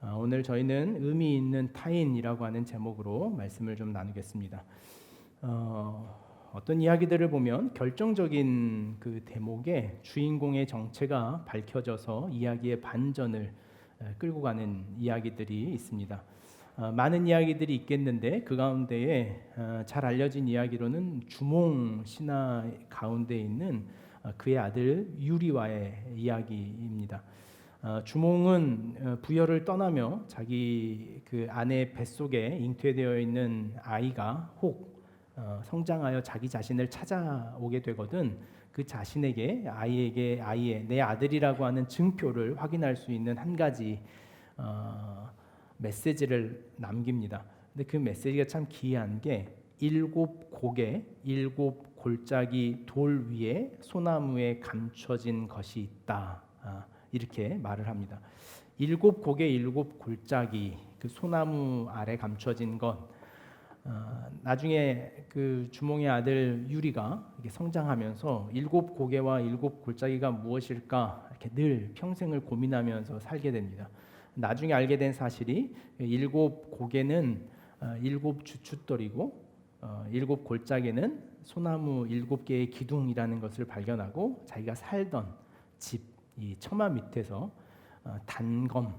오늘 저희는 의미 있는 타인이라고 하는 제목으로 말씀을 좀 나누겠습니다. 어떤 이야기들을 보면 결정적인 그 대목에 주인공의 정체가 밝혀져서 이야기의 반전을 끌고 가는 이야기들이 있습니다. 많은 이야기들이 있겠는데 그 가운데에 잘 알려진 이야기로는 주몽 신화 가운데 있는 그의 아들 유리와의 이야기입니다. 주몽은 부여를 떠나며 자기 그 아내 뱃속에 잉태되어 있는 아이가 혹 성장하여 자기 자신을 찾아오게 되거든 그 자신에게 아이의 내 아들이라고 하는 증표를 확인할 수 있는 한 가지 메시지를 남깁니다. 근데 그 메시지가 참 기이한 게 7곡의 7골짜기 돌 위에 소나무에 감춰진 것이 있다. 이렇게 말을 합니다. 7곡의 7골짜기 그 소나무 아래 감춰진 것. 나중에 그 주몽의 아들 유리가 이렇게 성장하면서 7고개와 7골짜기가 무엇일까 이렇게 늘 평생을 고민하면서 살게 됩니다. 나중에 알게 된 사실이 7고개는 7주춧돌이고 7골짜기는 소나무 7개의 기둥이라는 것을 발견하고 자기가 살던 집 이 처마 밑에서 단검,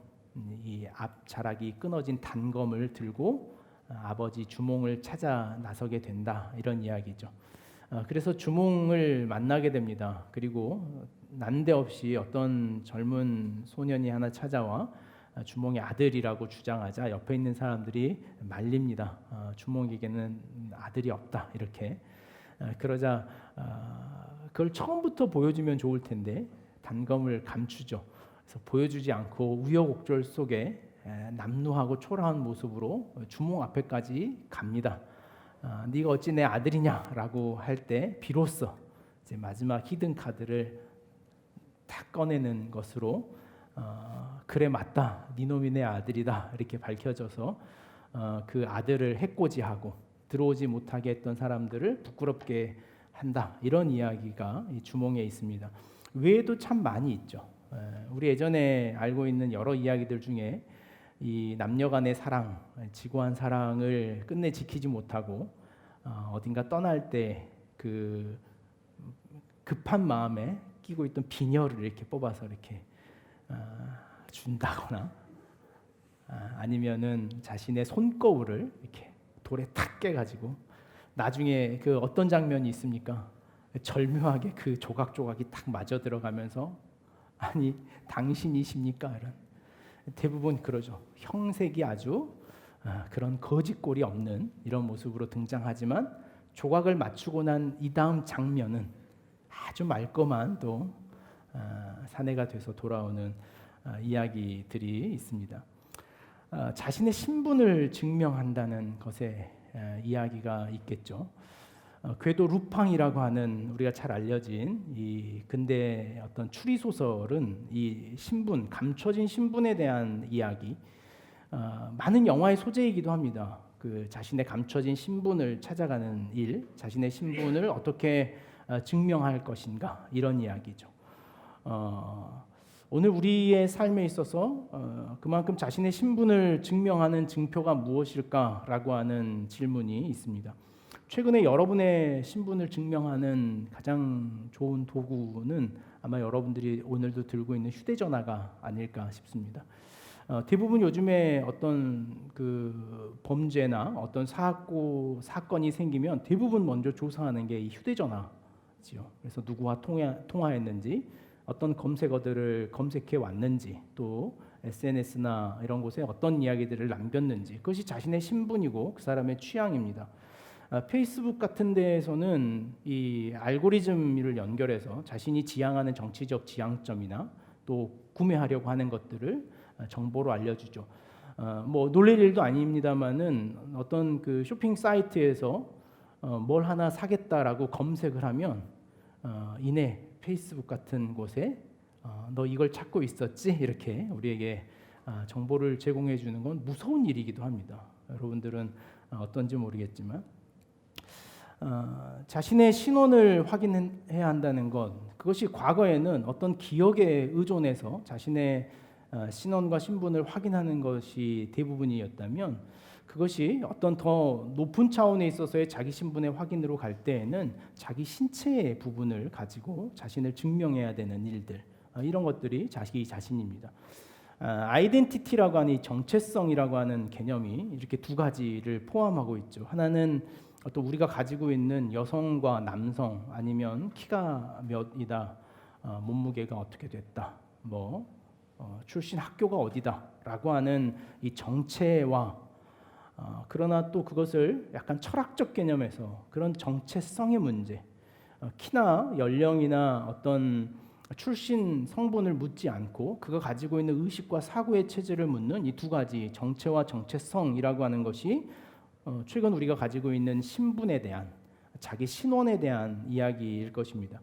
이 앞자락이 끊어진 단검을 들고 아버지 주몽을 찾아 나서게 된다, 이런 이야기죠. 그래서 주몽을 만나게 됩니다. 그리고 난데없이 어떤 젊은 소년이 하나 찾아와 주몽의 아들이라고 주장하자 옆에 있는 사람들이 말립니다. 주몽에게는 아들이 없다, 이렇게. 그러자 그걸 처음부터 보여주면 좋을 텐데 단검을 감추죠. 그래서 보여주지 않고 우여곡절 속에 남루하고 초라한 모습으로 주몽 앞에까지 갑니다. 네가 어찌 내 아들이냐라고 할 때 비로소 이제 마지막 히든 카드를 딱 꺼내는 것으로 그래 맞다, 네 놈이 내 아들이다 이렇게 밝혀져서 그 아들을 해코지하고 들어오지 못하게 했던 사람들을 부끄럽게 한다, 이런 이야기가 이 주몽에 있습니다. 외에도 참 많이 있죠. 우리 예전에 알고 있는 여러 이야기들 중에 이 남녀간의 사랑, 지고한 사랑을 끝내 지키지 못하고 어딘가 떠날 때 그 급한 마음에 끼고 있던 비녀를 이렇게 뽑아서 이렇게 준다거나 아니면은 자신의 손거울을 이렇게 돌에 탁 깨가지고 나중에 그 어떤 장면이 있습니까? 절묘하게 그 조각조각이 딱 맞아 들어가면서 아니 당신이십니까? 이런 대부분 그러죠. 형색이 아주 그런 거짓골이 없는 이런 모습으로 등장하지만 조각을 맞추고 난 이 다음 장면은 아주 말끔한 또 사내가 돼서 돌아오는 이야기들이 있습니다. 자신의 신분을 증명한다는 것에 이야기가 있겠죠. 궤도 루팡이라고 하는 우리가 잘 알려진 이 근대 어떤 추리 소설은 이 신분, 감춰진 신분에 대한 이야기, 많은 영화의 소재이기도 합니다. 그 자신의 감춰진 신분을 찾아가는 일, 자신의 신분을 어떻게 증명할 것인가, 이런 이야기죠. 오늘 우리의 삶에 있어서 그만큼 자신의 신분을 증명하는 증표가 무엇일까라고 하는 질문이 있습니다. 최근에 여러분의 신분을 증명하는 가장 좋은 도구는 아마 여러분들이 오늘도 들고 있는 휴대전화가 아닐까 싶습니다. 대부분 요즘에 어떤 그 범죄나 어떤 사건이 생기면 대부분 먼저 조사하는 게 이 휴대전화지요. 그래서 누구와 통화했는지, 어떤 검색어들을 검색해 왔는지, 또 SNS나 이런 곳에 어떤 이야기들을 남겼는지, 그것이 자신의 신분이고 그 사람의 취향입니다. 페이스북 같은 데에서는 이 알고리즘을 연결해서 자신이 지향하는 정치적 지향점이나 또 구매하려고 하는 것들을 정보로 알려주죠. 뭐 놀랄 일도 아닙니다만은 어떤 그 쇼핑 사이트에서 뭘 하나 사겠다라고 검색을 하면 이내 페이스북 같은 곳에 너 이걸 찾고 있었지? 이렇게 우리에게 정보를 제공해 주는 건 무서운 일이기도 합니다. 여러분들은 어떤지 모르겠지만 자신의 신원을 확인해야 한다는 것, 그것이 과거에는 어떤 기억에 의존해서 자신의 신원과 신분을 확인하는 것이 대부분이었다면, 그것이 어떤 더 높은 차원에 있어서의 자기 신분의 확인으로 갈 때에는 자기 신체의 부분을 가지고 자신을 증명해야 되는 일들, 이런 것들이 자기 자신입니다. 아이덴티티라고 하는 이 정체성이라고 하는 개념이 이렇게 두 가지를 포함하고 있죠. 하나는 어떤 우리가 가지고 있는 여성과 남성, 아니면 키가 몇이다, 몸무게가 어떻게 됐다, 출신 학교가 어디다라고 하는 이 정체와, 그러나 또 그것을 약간 철학적 개념에서 그런 정체성의 문제, 키나 연령이나 어떤 출신 성분을 묻지 않고 그가 가지고 있는 의식과 사고의 체질을 묻는 이 두 가지, 정체와 정체성이라고 하는 것이 최근 우리가 가지고 있는 신분에 대한, 자기 신원에 대한 이야기일 것입니다.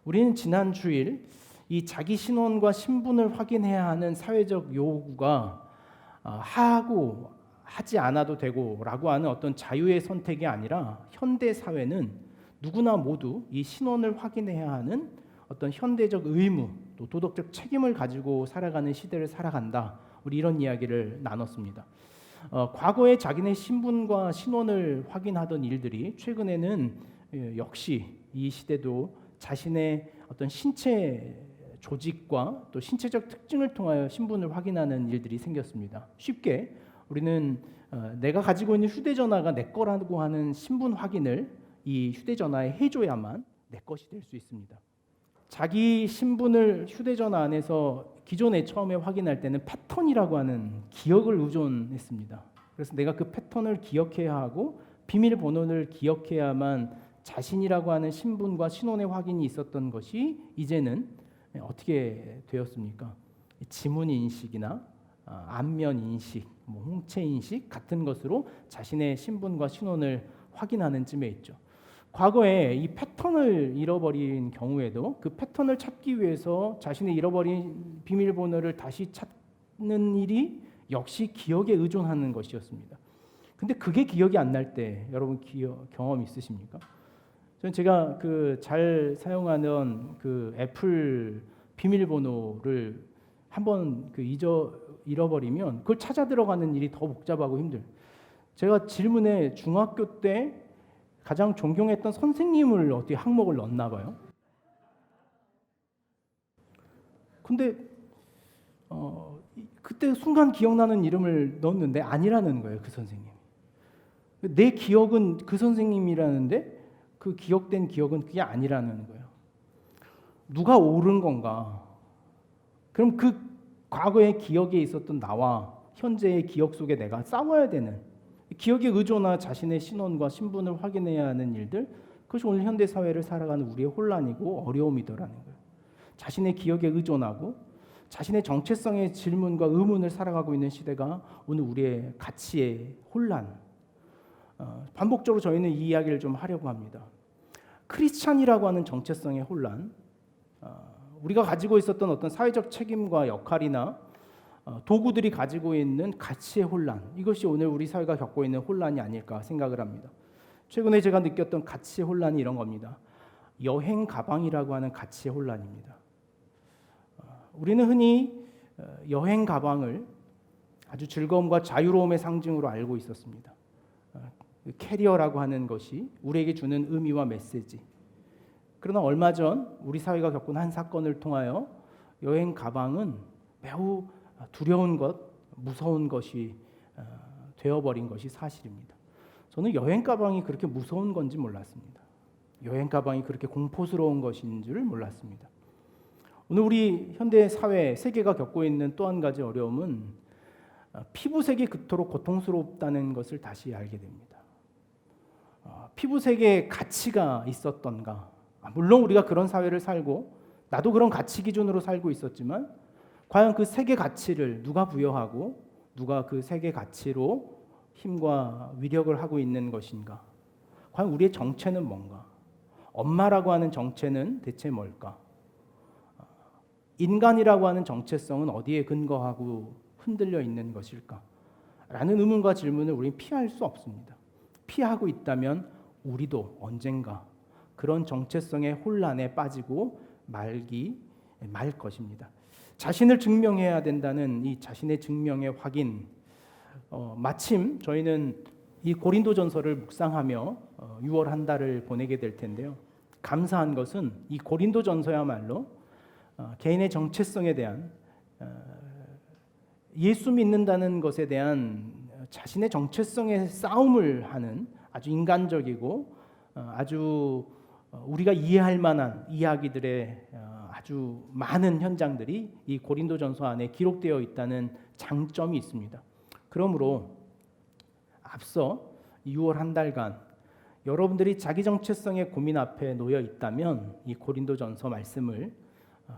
우리는 지난 주일 이 자기 신원과 신분을 확인해야 하는 사회적 요구가 하고 하지 않아도 되고라고 하는 어떤 자유의 선택이 아니라, 현대 사회는 누구나 모두 이 신원을 확인해야 하는 어떤 현대적 의무, 또 도덕적 책임을 가지고 살아가는 시대를 살아간다. 우리 이런 이야기를 나눴습니다. 과거에 자기네 신분과 신원을 확인하던 일들이 최근에는 역시 이 시대도 자신의 어떤 신체 조직과 또 신체적 특징을 통하여 신분을 확인하는 일들이 생겼습니다. 쉽게 우리는 내가 가지고 있는 휴대전화가 내 거라고 하는 신분 확인을 이 휴대전화에 해줘야만 내 것이 될 수 있습니다. 자기 신분을 휴대전화 안에서 기존에 처음에 확인할 때는 패턴이라고 하는 기억을 의존했습니다. 그래서 내가 그 패턴을 기억해야 하고 비밀번호를 기억해야만 자신이라고 하는 신분과 신원의 확인이 있었던 것이, 이제는 어떻게 되었습니까? 지문 인식이나 안면 인식, 홍채 인식 같은 것으로 자신의 신분과 신원을 확인하는 쯤에 있죠. 과거에 이 패턴을 잃어버린 경우에도 그 패턴을 찾기 위해서 자신의 잃어버린 비밀번호를 다시 찾는 일이 역시 기억에 의존하는 것이었습니다. 근데 그게 기억이 안 날 때 여러분 경험 있으십니까? 저는 제가 잘 사용하는 애플 비밀번호를 한번 잃어버리면 그걸 찾아 들어가는 일이 더 복잡하고 힘들어요. 제가 질문에 중학교 때 가장 존경했던 선생님을 어떻게 항목을 넣었나 봐요. 근데 그때 순간 기억나는 이름을 넣었는데 아니라는 거예요, 그 선생님. 내 기억은 그 선생님이라는데 그 기억된 기억은 그게 아니라는 거예요. 누가 옳은 건가? 그럼 그 과거의 기억에 있었던 나와 현재의 기억 속에 내가 싸워야 되는, 기억에 의존하 자신의 신원과 신분을 확인해야 하는 일들, 그것이 오늘 현대 사회를 살아가는 우리의 혼란이고 어려움이더라는 거예요. 자신의 기억에 의존하고 자신의 정체성의 질문과 의문을 살아가고 있는 시대가 오늘 우리의 가치의 혼란. 반복적으로 저희는 이 이야기를 좀 하려고 합니다. 크리스찬이라고 하는 정체성의 혼란, 우리가 가지고 있었던 어떤 사회적 책임과 역할이나 도구들이 가지고 있는 가치의 혼란, 이것이 오늘 우리 사회가 겪고 있는 혼란이 아닐까 생각을 합니다. 최근에 제가 느꼈던 가치의 혼란이 이런 겁니다. 여행 가방이라고 하는 가치의 혼란입니다. 우리는 흔히 여행 가방을 아주 즐거움과 자유로움의 상징으로 알고 있었습니다. 캐리어라고 하는 것이 우리에게 주는 의미와 메시지. 그러나 얼마 전 우리 사회가 겪은 한 사건을 통하여 여행 가방은 매우 두려운 것, 무서운 것이 되어버린 것이 사실입니다. 저는 여행 가방이 그렇게 무서운 건지 몰랐습니다. 여행 가방이 그렇게 공포스러운 것인 줄 몰랐습니다. 오늘 우리 현대 사회, 세계가 겪고 있는 또 한 가지 어려움은 피부색이 그토록 고통스럽다는 것을 다시 알게 됩니다. 피부색에 가치가 있었던가? 물론 우리가 그런 사회를 살고 나도 그런 가치 기준으로 살고 있었지만, 과연 그 색의 가치를 누가 부여하고 누가 그 색의 가치로 힘과 위력을 하고 있는 것인가? 과연 우리의 정체는 뭔가? 엄마라고 하는 정체는 대체 뭘까? 인간이라고 하는 정체성은 어디에 근거하고 흔들려 있는 것일까? 라는 의문과 질문을 우리는 피할 수 없습니다. 피하고 있다면 우리도 언젠가 그런 정체성의 혼란에 빠지고 말 것입니다. 자신을 증명해야 된다는 이 자신의 증명의 확인, 마침 저희는 이 고린도전서를 묵상하며 6월 한 달을 보내게 될 텐데요. 감사한 것은 이 고린도전서야말로 개인의 정체성에 대한, 예수 믿는다는 것에 대한 자신의 정체성의 싸움을 하는 아주 인간적이고 아주 우리가 이해할 만한 이야기들의 아주 많은 현장들이 이 고린도전서 안에 기록되어 있다는 장점이 있습니다. 그러므로 앞서 6월 한 달간 여러분들이 자기 정체성의 고민 앞에 놓여 있다면 이 고린도전서 말씀을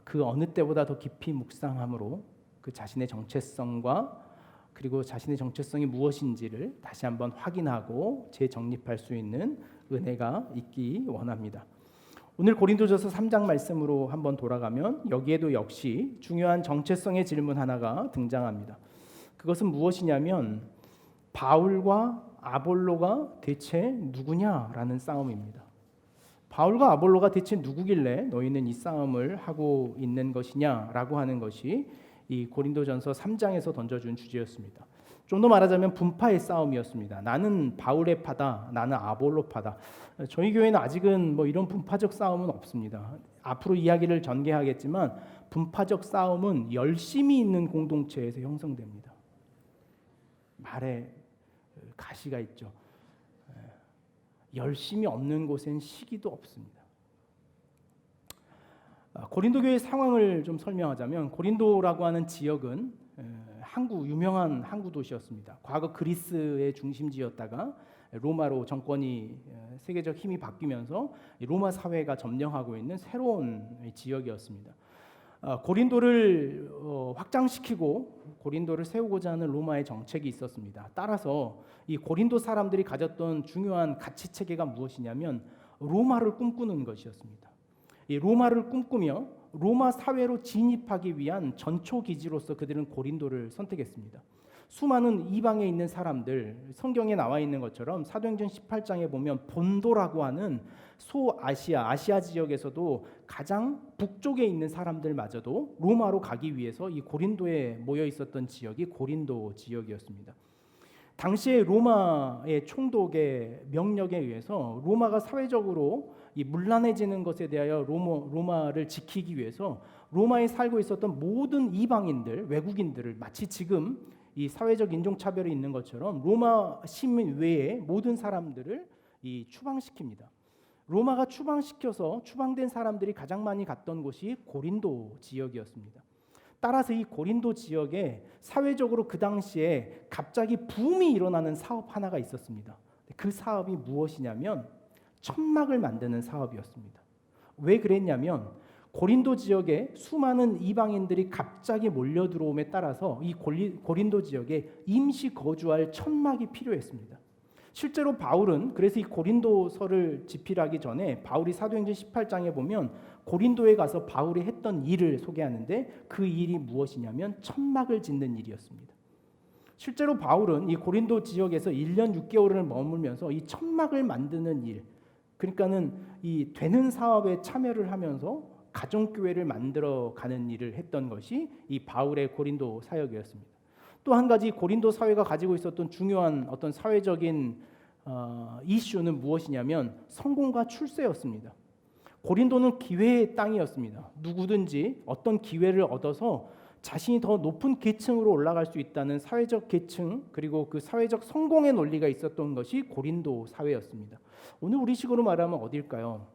그 어느 때보다 더 깊이 묵상함으로 그 자신의 정체성과 그리고 자신의 정체성이 무엇인지를 다시 한번 확인하고 재정립할 수 있는 은혜가 있기 원합니다. 오늘 고린도전서 3장 말씀으로 한번 돌아가면 여기에도 역시 중요한 정체성의 질문 하나가 등장합니다. 그것은 무엇이냐면 바울과 아볼로가 대체 누구냐라는 싸움입니다. 바울과 아볼로가 대체 누구길래 너희는 이 싸움을 하고 있는 것이냐라고 하는 것이 이 고린도전서 3장에서 던져준 주제였습니다. 좀 더 말하자면 분파의 싸움이었습니다. 나는 바울의 파다, 나는 아볼로 파다. 저희 교회는 아직은 뭐 이런 분파적 싸움은 없습니다. 앞으로 이야기를 전개하겠지만 분파적 싸움은 열심히 있는 공동체에서 형성됩니다. 말에 가시가 있죠. 열심히 없는 곳엔 시기도 없습니다. 고린도 교회의 상황을 좀 설명하자면 고린도라고 하는 지역은 유명한 항구 도시였습니다. 과거 그리스의 중심지였다가 로마로 정권이 세계적 힘이 바뀌면서 로마 사회가 점령하고 있는 새로운 지역이었습니다. 고린도를 확장시키고 고린도를 세우고자 하는 로마의 정책이 있었습니다. 따라서 이 고린도 사람들이 가졌던 중요한 가치 체계가 무엇이냐면 로마를 꿈꾸는 것이었습니다. 이 로마를 꿈꾸며 로마 사회로 진입하기 위한 전초 기지로서 그들은 고린도를 선택했습니다. 수많은 이방에 있는 사람들, 성경에 나와 있는 것처럼 사도행전 18장에 보면 본도라고 하는 아시아 지역에서도 가장 북쪽에 있는 사람들마저도 로마로 가기 위해서 이 고린도에 모여 있었던 지역이 고린도 지역이었습니다. 당시에 로마의 총독의 명령에 의해서 로마가 사회적으로 이 문란해지는 것에 대하여 로마를 지키기 위해서 로마에 살고 있었던 모든 이방인들, 외국인들을 마치 지금 이 사회적 인종차별이 있는 것처럼 로마 시민 외에 모든 사람들을 추방시킵니다. 로마가 추방된 사람들이 가장 많이 갔던 곳이 고린도 지역이었습니다. 따라서 이 고린도 지역에 사회적으로 그 당시에 갑자기 붐이 일어나는 사업 하나가 있었습니다. 그 사업이 무엇이냐면 천막을 만드는 사업이었습니다. 왜 그랬냐면 고린도 지역에 수많은 이방인들이 갑자기 몰려 들어옴에 따라서 이 고린도 지역에 임시 거주할 천막이 필요했습니다. 실제로 바울은 그래서 이 고린도서를 집필하기 전에 바울이 사도행전 18장에 보면 고린도에 가서 바울이 했던 일을 소개하는데 그 일이 무엇이냐면 천막을 짓는 일이었습니다. 실제로 바울은 이 고린도 지역에서 1년 6개월을 머물면서 이 천막을 만드는 일, 그러니까는 이 되는 사업에 참여를 하면서 가정교회를 만들어가는 일을 했던 것이 이 바울의 고린도 사역이었습니다. 또 한 가지 고린도 사회가 가지고 있었던 중요한 어떤 사회적인 이슈는 무엇이냐면 성공과 출세였습니다. 고린도는 기회의 땅이었습니다. 누구든지 어떤 기회를 얻어서 자신이 더 높은 계층으로 올라갈 수 있다는 사회적 계층 그리고 그 사회적 성공의 논리가 있었던 것이 고린도 사회였습니다. 오늘 우리식으로 말하면 어딜까요?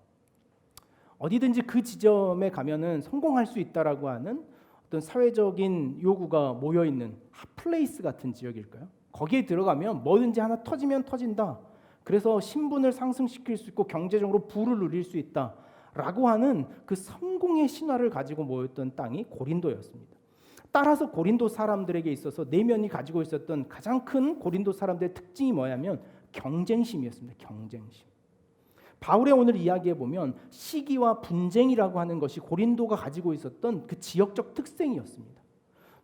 어디든지 그 지점에 가면은 성공할 수 있다라고 하는 어떤 사회적인 요구가 모여 있는 핫플레이스 같은 지역일까요? 거기에 들어가면 뭐든지 하나 터지면 터진다. 그래서 신분을 상승시킬 수 있고 경제적으로 부를 누릴 수 있다라고 하는 그 성공의 신화를 가지고 모였던 땅이 고린도였습니다. 따라서 고린도 사람들에게 있어서 내면이 가지고 있었던 가장 큰 고린도 사람들의 특징이 뭐냐면 경쟁심이었습니다. 경쟁심. 바울의 오늘 이야기에 보면 시기와 분쟁이라고 하는 것이 고린도가 가지고 있었던 그 지역적 특성이었습니다.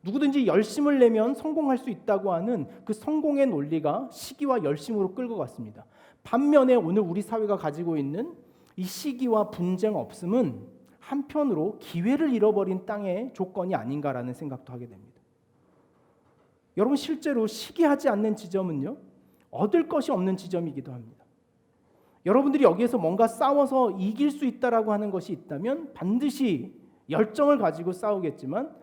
누구든지 열심을 내면 성공할 수 있다고 하는 그 성공의 논리가 시기와 열심으로 끌고 갔습니다. 반면에 오늘 우리 사회가 가지고 있는 이 시기와 분쟁 없음은 한편으로 기회를 잃어버린 땅의 조건이 아닌가라는 생각도 하게 됩니다. 여러분, 실제로 시기하지 않는 지점은요, 얻을 것이 없는 지점이기도 합니다. 여러분들이 여기에서 뭔가 싸워서 이길 수 있다라고 하는 것이 있다면 반드시 열정을 가지고 싸우겠지만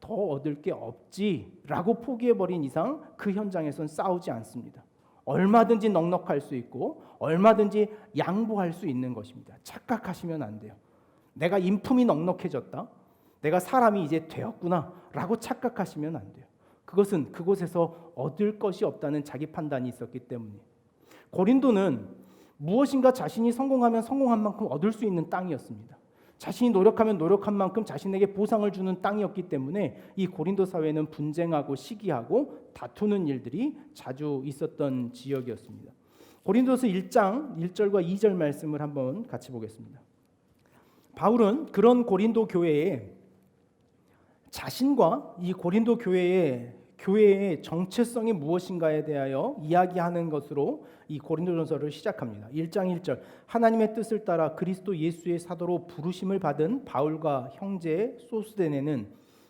더 얻을 게 없지라고 포기해버린 이상 그 현장에선 싸우지 않습니다. 얼마든지 넉넉할 수 있고 얼마든지 양보할 수 있는 것입니다. 착각하시면 안 돼요. 내가 인품이 넉넉해졌다, 내가 사람이 이제 되었구나 라고 착각하시면 안 돼요. 그것은 그곳에서 얻을 것이 없다는 자기 판단이 있었기 때문이에요. 고린도는 무엇인가 자신이 성공하면 성공한 만큼 얻을 수 있는 땅이었습니다. 자신이 노력하면 노력한 만큼 자신에게 보상을 주는 땅이었기 때문에 이 고린도 사회는 분쟁하고 시기하고 다투는 일들이 자주 있었던 지역이었습니다. 고린도서 1장 1절과 2절 말씀을 한번 같이 보겠습니다. 바울은 그런 고린도 교회에 자신과 이 고린도 교회의 정체성이 무엇인가에 대하여 이야기하는 것으로 이 고린도전서를 시작합니다. 1장 1절, 하나님의 뜻을 따라 그리스도 예수의 사도로 부르심을 받은 바울과 형제 소스데네는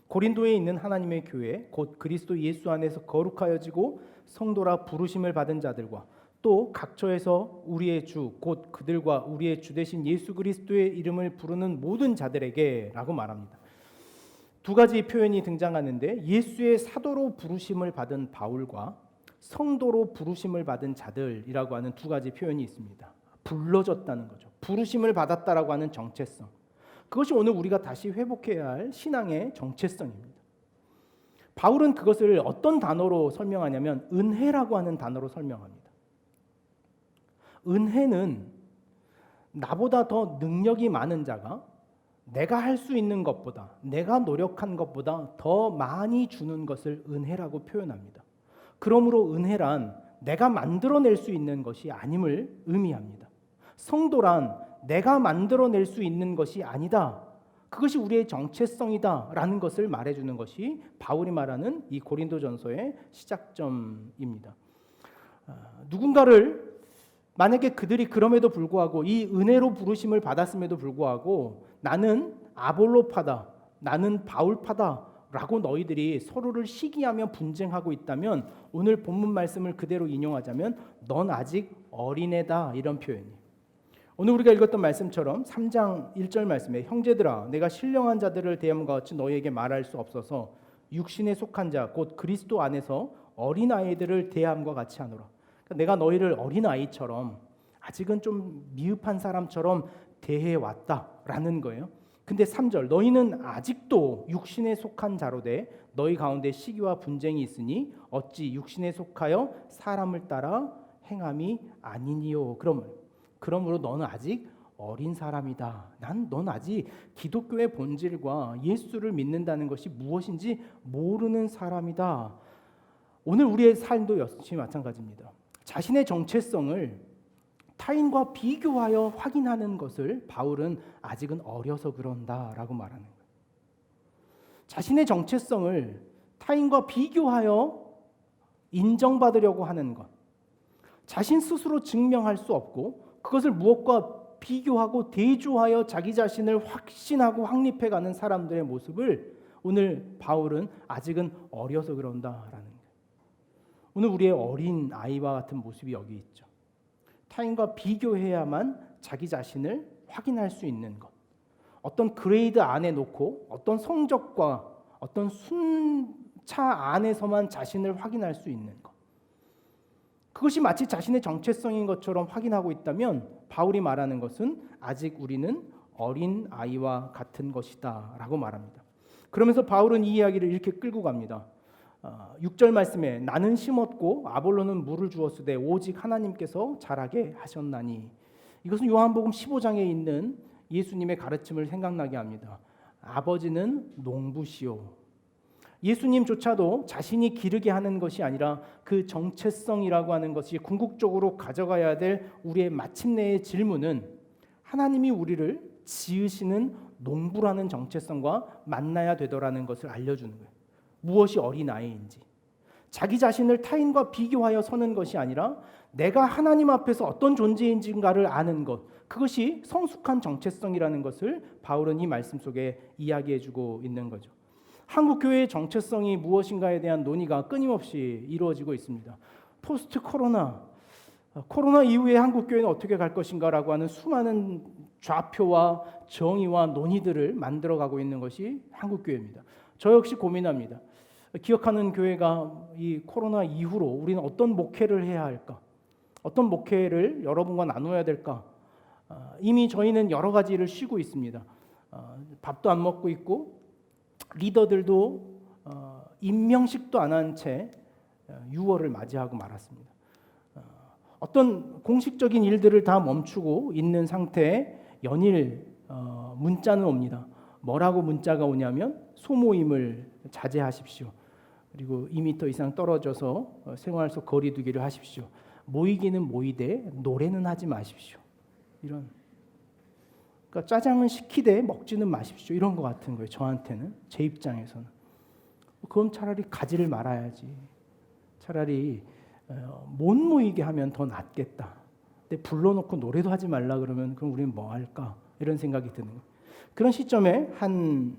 고린도에 있는 하나님의 교회 곧 그리스도 예수 안에서 거룩하여지고 성도라 부르심을 받은 자들과 또 각처에서 우리의 주 곧 그들과 우리의 주 되신 예수 그리스도의 이름을 부르는 모든 자들에게 라고 말합니다. 두 가지 표현이 등장하는데 예수의 사도로 부르심을 받은 바울과 성도로 부르심을 받은 자들이라고 하는 두 가지 표현이 있습니다. 불러졌다는 거죠. 부르심을 받았다라고 하는 정체성. 그것이 오늘 우리가 다시 회복해야 할 신앙의 정체성입니다. 바울은 그것을 어떤 단어로 설명하냐면 은혜라고 하는 단어로 설명합니다. 은혜는 나보다 더 능력이 많은 자가 내가 할 수 있는 것보다, 내가 노력한 것보다 더 많이 주는 것을 은혜라고 표현합니다. 그러므로 은혜란 내가 만들어낼 수 있는 것이 아님을 의미합니다. 성도란 내가 만들어낼 수 있는 것이 아니다, 그것이 우리의 정체성이다라는 것을 말해주는 것이 바울이 말하는 이 고린도전서의 시작점입니다. 누군가를 만약에 그들이 그럼에도 불구하고 이 은혜로 부르심을 받았음에도 불구하고 나는 아볼로파다, 나는 바울파다 라고 너희들이 서로를 시기하며 분쟁하고 있다면 오늘 본문 말씀을 그대로 인용하자면 넌 아직 어린애다, 이런 표현이에요. 오늘 우리가 읽었던 말씀처럼 3장 1절 말씀에 형제들아 내가 신령한 자들을 대함과 같이 너희에게 말할 수 없어서 육신에 속한 자 곧 그리스도 안에서 어린아이들을 대함과 같이 하노라. 그러니까 내가 너희를 어린아이처럼 아직은 좀 미흡한 사람처럼 대해왔다라는 거예요. 근데 3절 너희는 아직도 육신에 속한 자로 돼 너희 가운데 시기와 분쟁이 있으니 어찌 육신에 속하여 사람을 따라 행함이 아니니요. 그러므로 너는 아직 어린 사람이다. 넌 아직 기독교의 본질과 예수를 믿는다는 것이 무엇인지 모르는 사람이다. 오늘 우리의 삶도 역시 마찬가지입니다. 자신의 정체성을 타인과 비교하여 확인하는 것을 바울은 아직은 어려서 그런다라고 말하는 거예요. 자신의 정체성을 타인과 비교하여 인정받으려고 하는 것, 자신 스스로 증명할 수 없고 그것을 무엇과 비교하고 대조하여 자기 자신을 확신하고 확립해가는 사람들의 모습을 오늘 바울은 아직은 어려서 그런다라는 거예요. 오늘 우리의 어린 아이와 같은 모습이 여기 있죠. 타인과 비교해야만 자기 자신을 확인할 수 있는 것, 어떤 그레이드 안에 놓고 어떤 성적과 어떤 순차 안에서만 자신을 확인할 수 있는 것, 그것이 마치 자신의 정체성인 것처럼 확인하고 있다면 바울이 말하는 것은 아직 우리는 어린 아이와 같은 것이다 라고 말합니다. 그러면서 바울은 이 이야기를 이렇게 끌고 갑니다. 6절 말씀에 나는 심었고 아볼로는 물을 주었으되 오직 하나님께서 자라게 하셨나니, 이것은 요한복음 15장에 있는 예수님의 가르침을 생각나게 합니다. 아버지는 농부시오. 예수님조차도 자신이 기르게 하는 것이 아니라 그 정체성이라고 하는 것이 궁극적으로 가져가야 될 우리의 마침내의 질문은 하나님이 우리를 지으시는 농부라는 정체성과 만나야 되더라는 것을 알려주는 거예요. 무엇이 어린아이인지, 자기 자신을 타인과 비교하여 서는 것이 아니라 내가 하나님 앞에서 어떤 존재인지를 아는 것, 그것이 성숙한 정체성이라는 것을 바울은 이 말씀 속에 이야기해주고 있는 거죠. 한국 교회의 정체성이 무엇인가에 대한 논의가 끊임없이 이루어지고 있습니다. 포스트 코로나 이후에 한국 교회는 어떻게 갈 것인가라고 하는 수많은 좌표와 정의와 논의들을 만들어가고 있는 것이 한국 교회입니다. 저 역시 고민합니다. 기억하는 교회가 이 코로나 이후로 우리는 어떤 목회를 해야 할까? 어떤 목회를 여러분과 나눠야 될까? 이미 저희는 여러 가지를 쉬고 있습니다. 밥도 안 먹고 있고 리더들도 임명식도 안 한 채 6월을 맞이하고 말았습니다. 어떤 공식적인 일들을 다 멈추고 있는 상태에 연일 문자는 옵니다. 뭐라고 문자가 오냐면 소모임을 자제하십시오. 그리고 2m 이상 떨어져서 생활 속 거리 두기를 하십시오. 모이기는 모이되 노래는 하지 마십시오. 이런, 그러니까 짜장은 시키되 먹지는 마십시오. 이런 것 같은 거예요. 저한테는, 제 입장에서는. 그럼 차라리 가지를 말아야지. 차라리 못 모이게 하면 더 낫겠다. 근데 불러놓고 노래도 하지 말라 그러면 그럼 우리는 뭐 할까? 이런 생각이 드는 거예요. 그런 시점에 한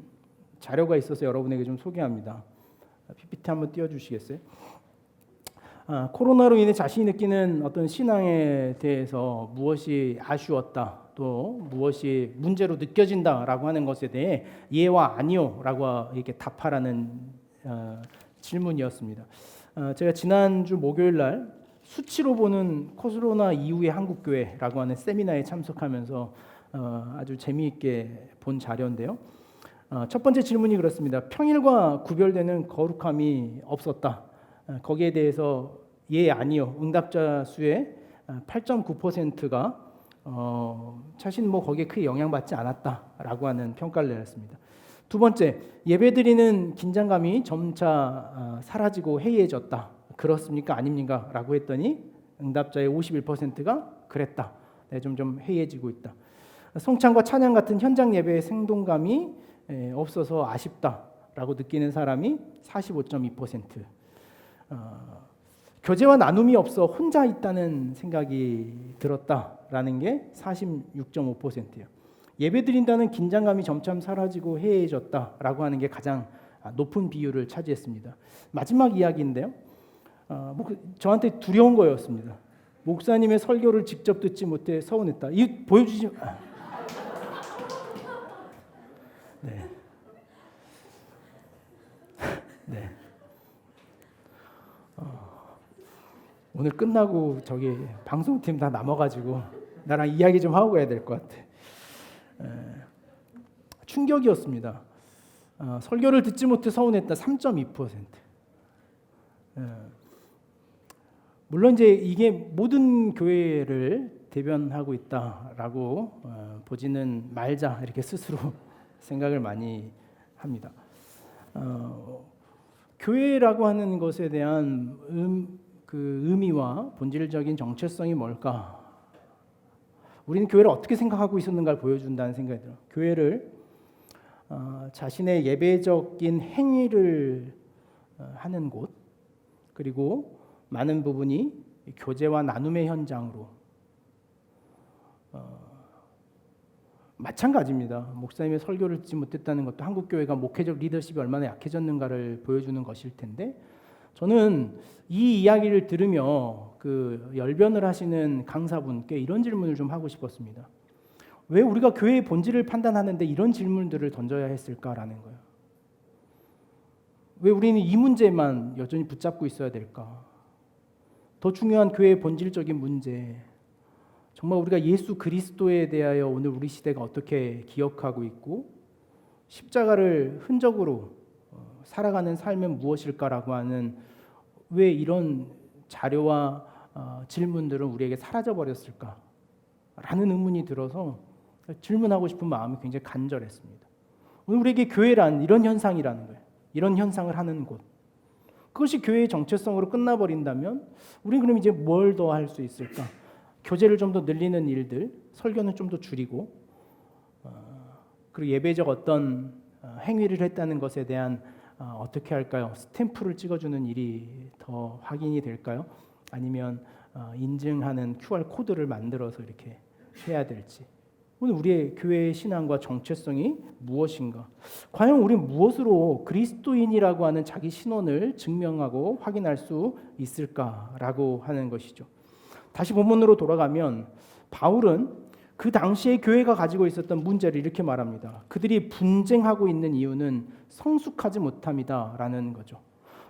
자료가 있어서 여러분에게 좀 소개합니다. PPT 한번 띄워주시겠어요? 코로나로 인해 자신이 느끼는 어떤 신앙에 대해서 무엇이 아쉬웠다, 또 무엇이 문제로 느껴진다라고 하는 것에 대해 예와 아니요라고 이렇게 답하라는 질문이었습니다. 제가 지난주 목요일 날 수치로 보는 코로나 이후의 한국교회라고 하는 세미나에 참석하면서 아주 재미있게 본 자료인데요. 첫 번째 질문이 그렇습니다. 평일과 구별되는 거룩함이 없었다. 거기에 대해서 예, 아니요. 응답자 수의 8.9%가 자신 거기에 크게 영향받지 않았다라고 하는 평가를 내렸습니다. 두 번째, 예배드리는 긴장감이 점차 사라지고 해이해졌다. 그렇습니까? 아닙니까? 라고 했더니 응답자의 51%가 그랬다. 네, 좀 해이해지고 있다. 성찬과 찬양 같은 현장 예배의 생동감이 없어서 아쉽다라고 느끼는 사람이 45.2%. 교제와 나눔이 없어 혼자 있다는 생각이 들었다라는 게 46.5%예요. 예배드린다는 긴장감이 점점 사라지고 해이해졌다라고 하는 게 가장 높은 비율을 차지했습니다. 마지막 이야기인데요. 저한테 두려운 거였습니다. 목사님의 설교를 직접 듣지 못해 서운했다. 이 보여주지. 네. 네. 오늘 끝나고 저기 방송팀 다 남아가지고 나랑 이야기 좀 하고 가야 될 것 같아. 충격이었습니다. 설교를 듣지 못해 서운했다. 3.2%. 물론 이제 이게 모든 교회를 대변하고 있다라고 보지는 말자 이렇게 스스로 생각을 많이 합니다. 교회라고 하는 것에 대한 그 의미와 본질적인 정체성이 뭘까? 우리는 교회를 어떻게 생각하고 있었는가를 보여준다는 생각이 들어요. 교회를 자신의 예배적인 행위를 하는 곳, 그리고 많은 부분이 교제와 나눔의 현장으로 마찬가지입니다. 목사님의 설교를 듣지 못했다는 것도 한국 교회가 목회적 리더십이 얼마나 약해졌는가를 보여주는 것일 텐데, 저는 이 이야기를 들으며 그 열변을 하시는 강사분께 이런 질문을 좀 하고 싶었습니다. 왜 우리가 교회의 본질을 판단하는데 이런 질문들을 던져야 했을까라는 거예요. 왜 우리는 이 문제만 여전히 붙잡고 있어야 될까? 더 중요한 교회의 본질적인 문제, 정말 우리가 예수 그리스도에 대하여 오늘 우리 시대가 어떻게 기억하고 있고 십자가를 흔적으로 살아가는 삶은 무엇일까라고 하는, 왜 이런 자료와 질문들은 우리에게 사라져 버렸을까라는 의문이 들어서 질문하고 싶은 마음이 굉장히 간절했습니다. 오늘 우리에게 교회란 이런 현상이라는 거예요. 이런 현상을 하는 곳. 그것이 교회의 정체성으로 끝나버린다면 우리는 그럼 이제 뭘 더 할 수 있을까? 교제를 좀 더 늘리는 일들, 설교는 좀 더 줄이고, 그리고 예배적 어떤 행위를 했다는 것에 대한 어떻게 할까요? 스탬프를 찍어주는 일이 더 확인이 될까요? 아니면 인증하는 QR 코드를 만들어서 이렇게 해야 될지. 오늘 우리의 교회의 신앙과 정체성이 무엇인가? 과연 우리는 무엇으로 그리스도인이라고 하는 자기 신원을 증명하고 확인할 수 있을까라고 하는 것이죠. 다시 본문으로 돌아가면 바울은 그 당시에 교회가 가지고 있었던 문제를 이렇게 말합니다. 그들이 분쟁하고 있는 이유는 성숙하지 못함이다라는 거죠.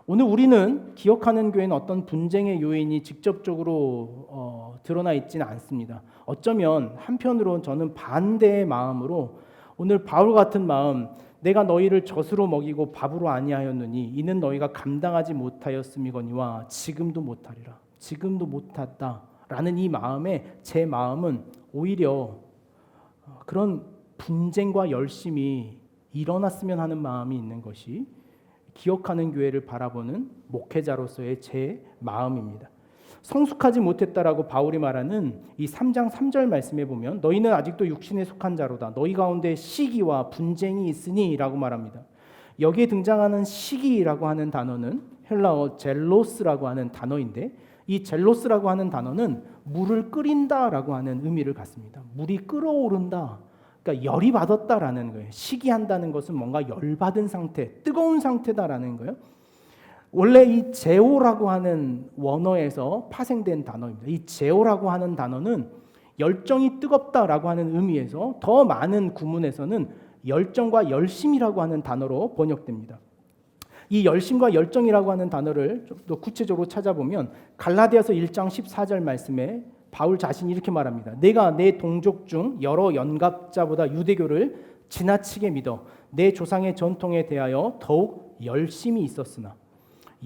오늘 우리는 기억하는 교회는 어떤 분쟁의 요인이 직접적으로 드러나 있지는 않습니다. 어쩌면 한편으로는 저는 반대의 마음으로 오늘 바울 같은 마음, 내가 너희를 젖으로 먹이고 밥으로 아니하였느니 이는 너희가 감당하지 못하였음이거니와 지금도 못하리라. 지금도 못하다라는 이 마음에 제 마음은 오히려 그런 분쟁과 열심이 일어났으면 하는 마음이 있는 것이 기억하는 교회를 바라보는 목회자로서의 제 마음입니다. 성숙하지 못했다라고 바울이 말하는 이 3장 3절 말씀에 보면 너희는 아직도 육신에 속한 자로다. 너희 가운데 시기와 분쟁이 있으니 라고 말합니다. 여기에 등장하는 시기라고 하는 단어는 헬라어 젤로스라고 하는 단어인데 이 젤로스라고 하는 단어는 물을 끓인다라고 하는 의미를 갖습니다. 물이 끓어오른다. 그러니까 열이 받았다라는 거예요. 시기한다는 것은 뭔가 열받은 상태, 뜨거운 상태다라는 거예요. 원래 이 제오라고 하는 원어에서 파생된 단어입니다. 이 제오라고 하는 단어는 열정이 뜨겁다라고 하는 의미에서 더 많은 구문에서는 열정과 열심이라고 하는 단어로 번역됩니다. 이 열심과 열정이라고 하는 단어를 좀 더 구체적으로 찾아보면 갈라디아서 1장 14절 말씀에 바울 자신이 이렇게 말합니다. 내가 내 동족 중 여러 연갑자보다 유대교를 지나치게 믿어 내 조상의 전통에 대하여 더욱 열심이 있었으나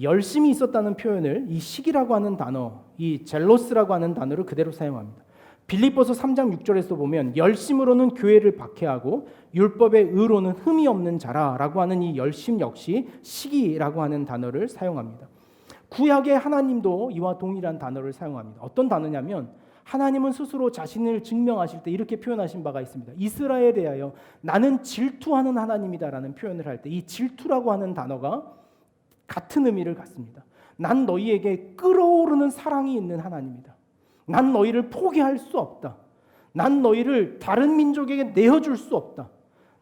열심이 있었다는 표현을 이 시기라고 하는 단어, 이 젤로스라고 하는 단어를 그대로 사용합니다. 빌립보서 3장 6절에서 보면 열심으로는 교회를 박해하고 율법의 의로는 흠이 없는 자라라고 하는 이 열심 역시 시기라고 하는 단어를 사용합니다. 구약의 하나님도 이와 동일한 단어를 사용합니다. 어떤 단어냐면 하나님은 스스로 자신을 증명하실 때 이렇게 표현하신 바가 있습니다. 이스라엘에 대하여 나는 질투하는 하나님이다라는 표현을 할 때 이 질투라고 하는 단어가 같은 의미를 갖습니다. 난 너희에게 끓어오르는 사랑이 있는 하나님이다. 난 너희를 포기할 수 없다. 난 너희를 다른 민족에게 내어줄 수 없다.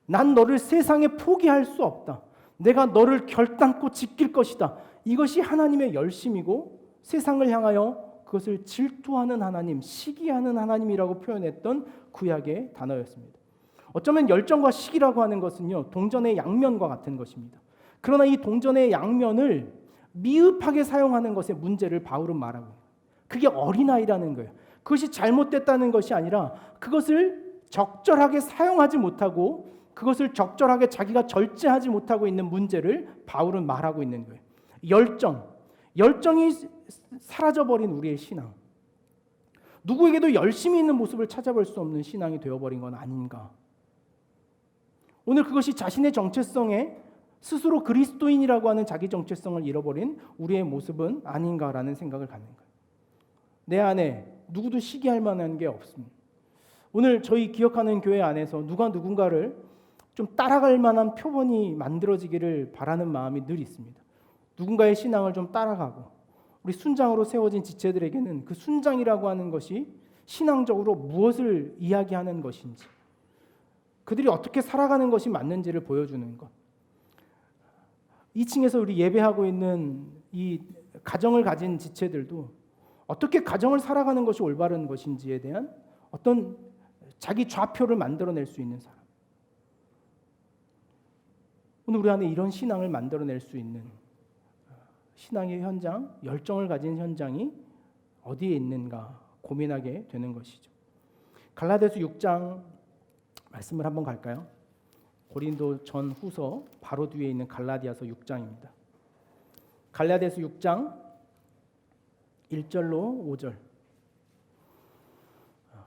난 너를 세상에 포기할 수 없다. 내가 너를 결단코 지킬 것이다. 이것이 하나님의 열심이고 세상을 향하여 그것을 질투하는 하나님, 시기하는 하나님이라고 표현했던 구약의 단어였습니다. 어쩌면 열정과 시기라고 하는 것은요, 동전의 양면과 같은 것입니다. 그러나 이 동전의 양면을 미흡하게 사용하는 것의 문제를 바울은 말하고 그게 어린아이라는 거예요. 그것이 잘못됐다는 것이 아니라 그것을 적절하게 사용하지 못하고 그것을 적절하게 자기가 절제하지 못하고 있는 문제를 바울은 말하고 있는 거예요. 열정이 사라져버린 우리의 신앙. 누구에게도 열심히 있는 모습을 찾아볼 수 없는 신앙이 되어버린 건 아닌가. 오늘 그것이 자신의 정체성에 스스로 그리스도인이라고 하는 자기 정체성을 잃어버린 우리의 모습은 아닌가라는 생각을 갖는 거예요. 내 안에 누구도 시기할 만한 게 없습니다. 오늘 저희 기억하는 교회 안에서 누가 누군가를 좀 따라갈 만한 표본이 만들어지기를 바라는 마음이 늘 있습니다. 누군가의 신앙을 좀 따라가고 우리 순장으로 세워진 지체들에게는 그 순장이라고 하는 것이 신앙적으로 무엇을 이야기하는 것인지 그들이 어떻게 살아가는 것이 맞는지를 보여주는 것. 2층에서 우리 예배하고 있는 이 가정을 가진 지체들도 어떻게 가정을 살아가는 것이 올바른 것인지에 대한 어떤 자기 좌표를 만들어낼 수 있는 사람. 오늘 우리 안에 이런 신앙을 만들어낼 수 있는 신앙의 현장, 열정을 가진 현장이 어디에 있는가 고민하게 되는 것이죠. 갈라디아서 6장 말씀을 한번 갈까요? 고린도 전 후서 바로 뒤에 있는 갈라디아서 6장입니다. 갈라디아서 6장 1절로 5절.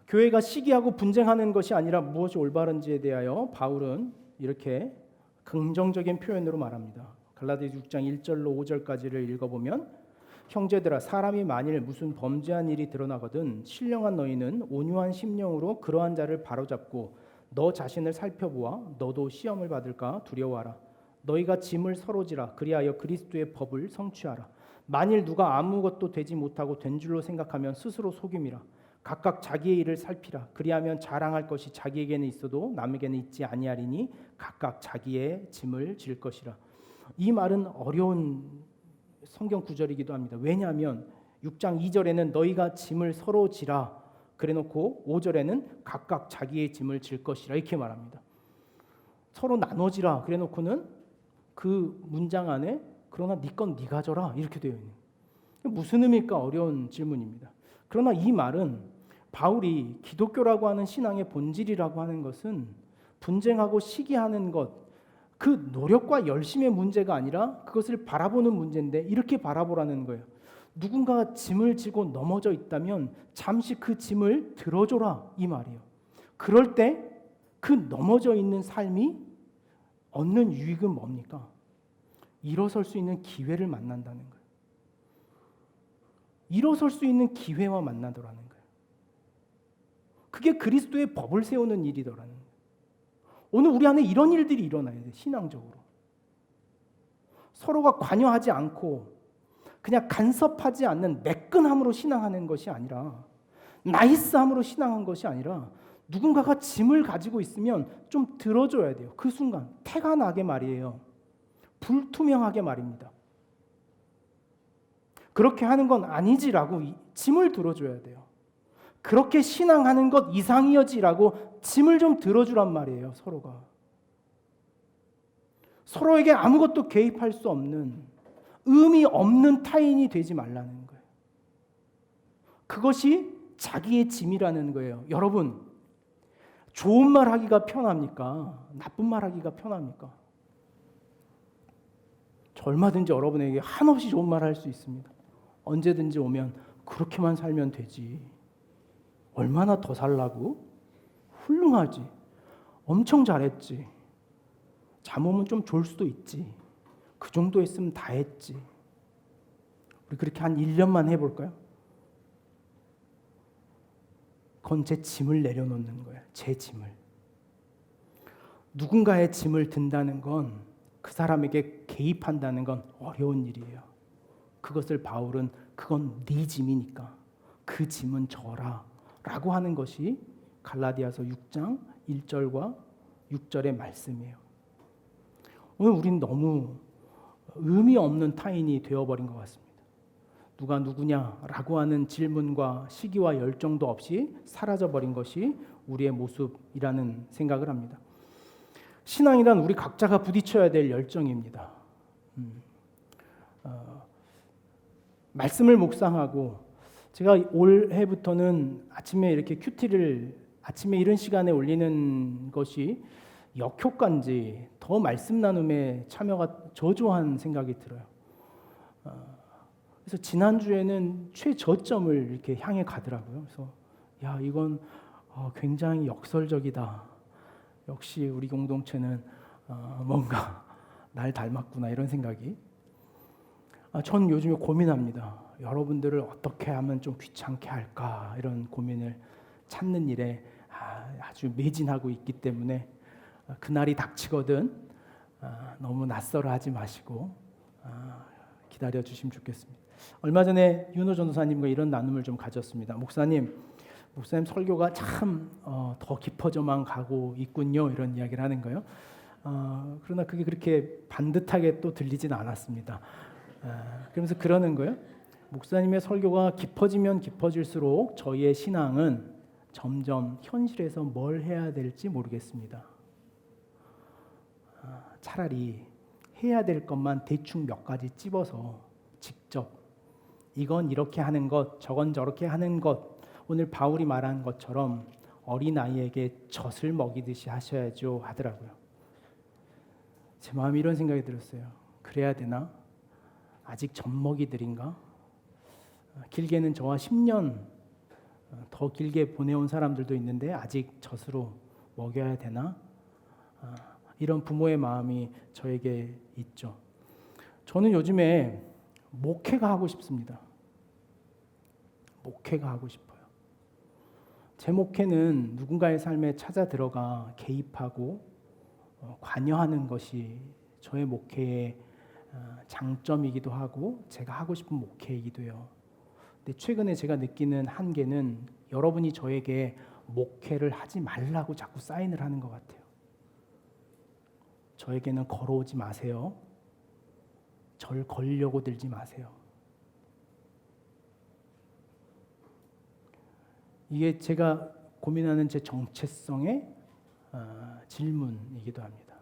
교회가 시기하고 분쟁하는 것이 아니라 무엇이 올바른지에 대하여 바울은 이렇게 긍정적인 표현으로 말합니다. 갈라디아서 6장 1절로 5절까지를 읽어보면 형제들아 사람이 만일 무슨 범죄한 일이 드러나거든 신령한 너희는 온유한 심령으로 그러한 자를 바로잡고 너 자신을 살펴보아 너도 시험을 받을까 두려워하라. 너희가 짐을 서로 지라. 그리하여 그리스도의 법을 성취하라. 만일 누가 아무것도 되지 못하고 된 줄로 생각하면 스스로 속임이라. 각각 자기의 일을 살피라. 그리하면 자랑할 것이 자기에게는 있어도 남에게는 있지 아니하리니 각각 자기의 짐을 질 것이라. 이 말은 어려운 성경 구절이기도 합니다. 왜냐하면 6장 2절에는 너희가 짐을 서로 지라 그래놓고 5절에는 각각 자기의 짐을 질 것이라 이렇게 말합니다. 서로 나눠지라 그래놓고는 그 문장 안에 그러나 네 건 네가 져라 이렇게 되어 있는. 무슨 의미일까 어려운 질문입니다. 그러나 이 말은 바울이 기독교라고 하는 신앙의 본질이라고 하는 것은 분쟁하고 시기하는 것, 그 노력과 열심의 문제가 아니라 그것을 바라보는 문제인데 이렇게 바라보라는 거예요. 누군가가 짐을 지고 넘어져 있다면 잠시 그 짐을 들어줘라 이 말이에요. 그럴 때 그 넘어져 있는 삶이 얻는 유익은 뭡니까? 일어설 수 있는 기회를 만난다는 거예요. 일어설 수 있는 기회와 만나더라는 거예요. 그게 그리스도의 법을 세우는 일이더라는 거예요. 오늘 우리 안에 이런 일들이 일어나야 돼. 신앙적으로 서로가 관여하지 않고 그냥 간섭하지 않는 매끈함으로 신앙하는 것이 아니라, 나이스함으로 신앙한 것이 아니라 누군가가 짐을 가지고 있으면 좀 들어줘야 돼요. 그 순간 태가 나게 말이에요. 불투명하게 말입니다. 그렇게 하는 건 아니지라고 짐을 들어줘야 돼요. 그렇게 신앙하는 것 이상이어지라고 짐을 좀 들어주란 말이에요. 서로가 서로에게 아무것도 개입할 수 없는 의미 없는 타인이 되지 말라는 거예요. 그것이 자기의 짐이라는 거예요. 여러분, 좋은 말 하기가 편합니까? 나쁜 말 하기가 편합니까? 저 얼마든지 여러분에게 한없이 좋은 말 할 수 있습니다. 언제든지 오면 그렇게만 살면 되지. 얼마나 더 살라고? 훌륭하지. 엄청 잘했지. 잠오면 좀 졸 수도 있지. 그 정도 했으면 다 했지. 우리 그렇게 한 1년만 해볼까요? 그건 제 짐을 내려놓는 거예요. 제 짐을. 누군가의 짐을 든다는 건, 그 사람에게 개입한다는 건 어려운 일이에요. 그것을 바울은 그건 네 짐이니까 그 짐은 져라 라고 하는 것이 갈라디아서 6장 1절과 6절의 말씀이에요. 오늘 우린 너무 의미 없는 타인이 되어버린 것 같습니다. 누가 누구냐라고 하는 질문과 시기와 열정도 없이 사라져버린 것이 우리의 모습이라는 생각을 합니다. 신앙이란 우리 각자가 부딪혀야 될 열정입니다. 말씀을 묵상하고, 제가 올해부터는 아침에 이렇게 큐티를 아침에 이런 시간에 올리는 것이 역효과인지 더 말씀 나눔에 참여가 저조한 생각이 들어요. 그래서 지난주에는 최저점을 이렇게 향해 가더라고요. 그래서 야, 이건 굉장히 역설적이다. 역시 우리 공동체는 뭔가 날 닮았구나 이런 생각이. 전 요즘에 고민합니다. 여러분들을 어떻게 하면 좀 귀찮게 할까 이런 고민을 찾는 일에 아주 매진하고 있기 때문에 그날이 닥치거든 너무 낯설어하지 마시고 기다려 주시면 좋겠습니다. 얼마 전에 윤호 전도사님과 이런 나눔을 좀 가졌습니다. 목사님 설교가 참 더 깊어져만 가고 있군요. 이런 이야기를 하는 거예요. 그러나 그게 그렇게 반듯하게 또 들리진 않았습니다. 그러면서 그러는 거예요. 목사님의 설교가 깊어지면 깊어질수록 저희의 신앙은 점점 현실에서 뭘 해야 될지 모르겠습니다. 차라리 해야 될 것만 대충 몇 가지 찝어서 직접 이건 이렇게 하는 것, 저건 저렇게 하는 것, 오늘 바울이 말한 것처럼 어린아이에게 젖을 먹이듯이 하셔야죠 하더라고요. 제 마음에 이런 생각이 들었어요. 그래야 되나? 아직 젖먹이들인가? 길게는 저와 10년 더 길게 보내온 사람들도 있는데 아직 젖으로 먹여야 되나? 이런 부모의 마음이 저에게 있죠. 저는 요즘에 목회가 하고 싶습니다. 목회가 하고 싶어요. 제 목회는 누군가의 삶에 찾아 들어가 개입하고 관여하는 것이 저의 목회의 장점이기도 하고 제가 하고 싶은 목회이기도 해요. 근데 최근에 제가 느끼는 한계는 여러분이 저에게 목회를 하지 말라고 자꾸 사인을 하는 것 같아요. 저에게는 걸어오지 마세요. 절 걸려고 들지 마세요. 이게 제가 고민하는 제 정체성의 질문이기도 합니다.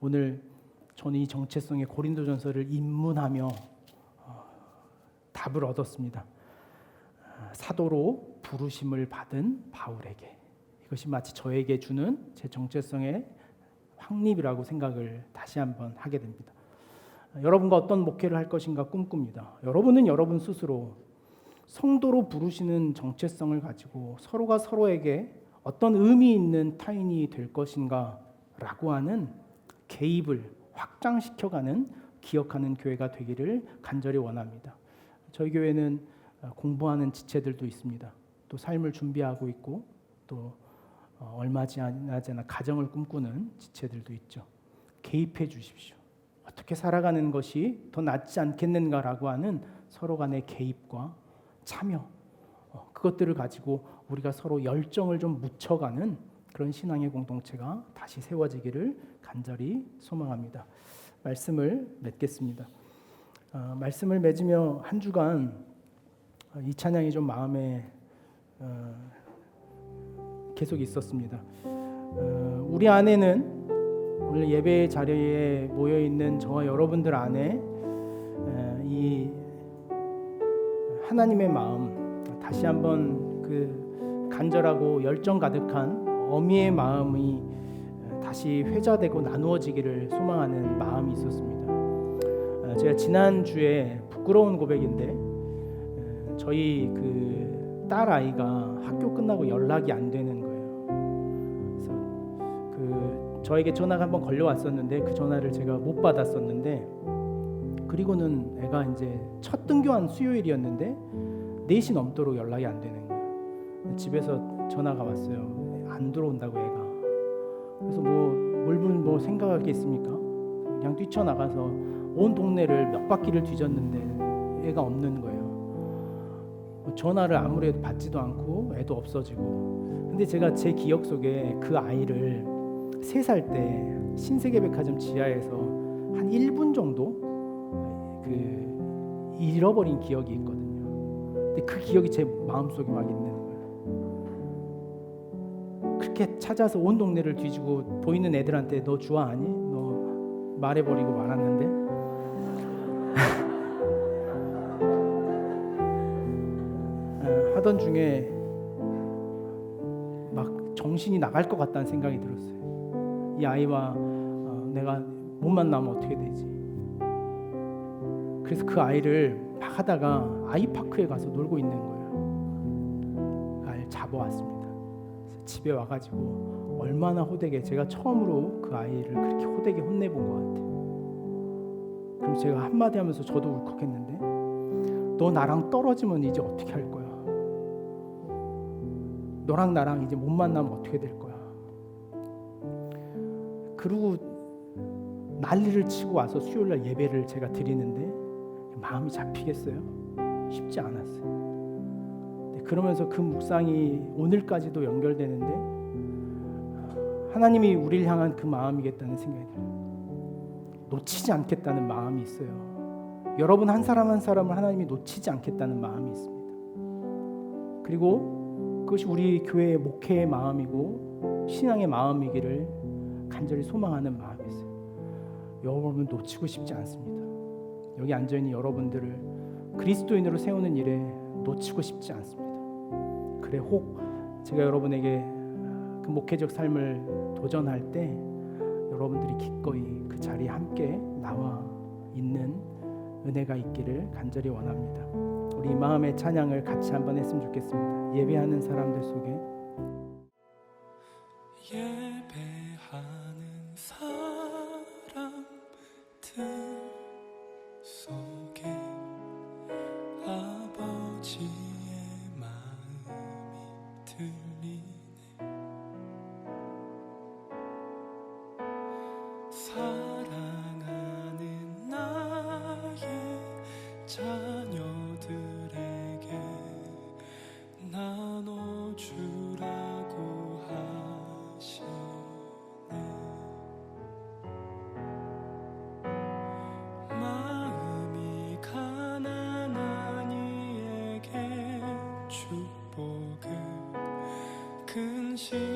오늘 저는 이 정체성의 고린도전서를 입문하며 답을 얻었습니다. 사도로 부르심을 받은 바울에게, 이것이 마치 저에게 주는 제 정체성의 확립이라고 생각을 다시 한번 하게 됩니다. 여러분과 어떤 목회를 할 것인가 꿈꿉니다. 여러분은 여러분 스스로 성도로 부르시는 정체성을 가지고 서로가 서로에게 어떤 의미 있는 타인이 될 것인가 라고 하는 개입을 확장시켜가는 기억하는 교회가 되기를 간절히 원합니다. 저희 교회는 공부하는 지체들도 있습니다. 또 삶을 준비하고 있고 또 얼마 지나지 않아 가정을 꿈꾸는 지체들도 있죠. 개입해 주십시오. 어떻게 살아가는 것이 더 낫지 않겠는가라고 하는 서로 간의 개입과 참여, 그것들을 가지고 우리가 서로 열정을 좀 묻혀가는 그런 신앙의 공동체가 다시 세워지기를 간절히 소망합니다. 말씀을 맺겠습니다. 말씀을 맺으며 한 주간 이 찬양이 좀 마음에 계속 있었습니다. 우리 안에는 오늘 예배 자리에 모여 있는 저와 여러분들 안에 이 하나님의 마음, 다시 한번 그 간절하고 열정 가득한 어미의 마음이 다시 회자되고 나누어지기를 소망하는 마음이 있었습니다. 제가 지난주에 부끄러운 고백인데 저희 그 딸 아이가 학교 끝나고 연락이 안 되는 거예요. 그래서 그 저에게 전화가 한번 걸려왔었는데 그 전화를 제가 못 받았었는데, 그리고는 애가 이제 첫 등교한 수요일이었는데 4시 넘도록 연락이 안 되는 거예요. 집에서 전화가 왔어요. 안 들어온다고 애가. 그래서 뭐 생각할 게 있습니까? 그냥 뛰쳐나가서 온 동네를 몇 바퀴를 뒤졌는데 애가 없는 거예요. 전화를 아무리 해도 받지도 않고 애도 없어지고. 근데 제가 제 기억 속에 그 아이를 3살 때 신세계백화점 지하에서 한 1분 정도 그 잃어버린 기억이 있거든요. 근데 그 기억이 제 마음속에 막 있는 거예요. 그렇게 찾아서 온 동네를 뒤지고 보이는 애들한테 너 좋아하니? 너 말해버리고 말았는데 하던 중에 막 정신이 나갈 것 같다는 생각이 들었어요. 이 아이와 내가 못 만나면 어떻게 되지? 그래서 그 아이를 막 하다가 아이파크에 가서 놀고 있는 거예요. 아이를 잡아왔습니다. 그래서 집에 와가지고 얼마나 호되게, 제가 처음으로 그 아이를 그렇게 호되게 혼내본 것 같아요. 그럼 제가 한마디 하면서 저도 울컥했는데, 너 나랑 떨어지면 이제 어떻게 할 거야? 너랑 나랑 이제 못 만나면 어떻게 될 거야? 그리고 난리를 치고 와서 수요일날 예배를 제가 드리는데 마음이 잡히겠어요? 쉽지 않았어요. 그러면서 그 묵상이 오늘까지도 연결되는데 하나님이 우리를 향한 그 마음이겠다는 생각이 들어요. 놓치지 않겠다는 마음이 있어요. 여러분 한 사람 한 사람을 하나님이 놓치지 않겠다는 마음이 있습니다. 그리고 그것이 우리 교회의 목회의 마음이고 신앙의 마음이기를 간절히 소망하는 마음이 있어요. 여러분을 놓치고 싶지 않습니다. 여기 앉아있는 여러분들을 그리스도인으로 세우는 일에 놓치고 싶지 않습니다. 그래, 혹 제가 여러분에게 그 목회적 삶을 도전할 때 여러분들이 기꺼이 그 자리에 함께 나와 있는 은혜가 있기를 간절히 원합니다. 우리 마음의 찬양을 같이 한번 했으면 좋겠습니다. 예배하는 사람들 속에 예배하는 사람들 속에 아버지의 마음이 들리네. 자녀들에게 나눠주라고 하시네. 마음이 가난한 이에게 축복을 근심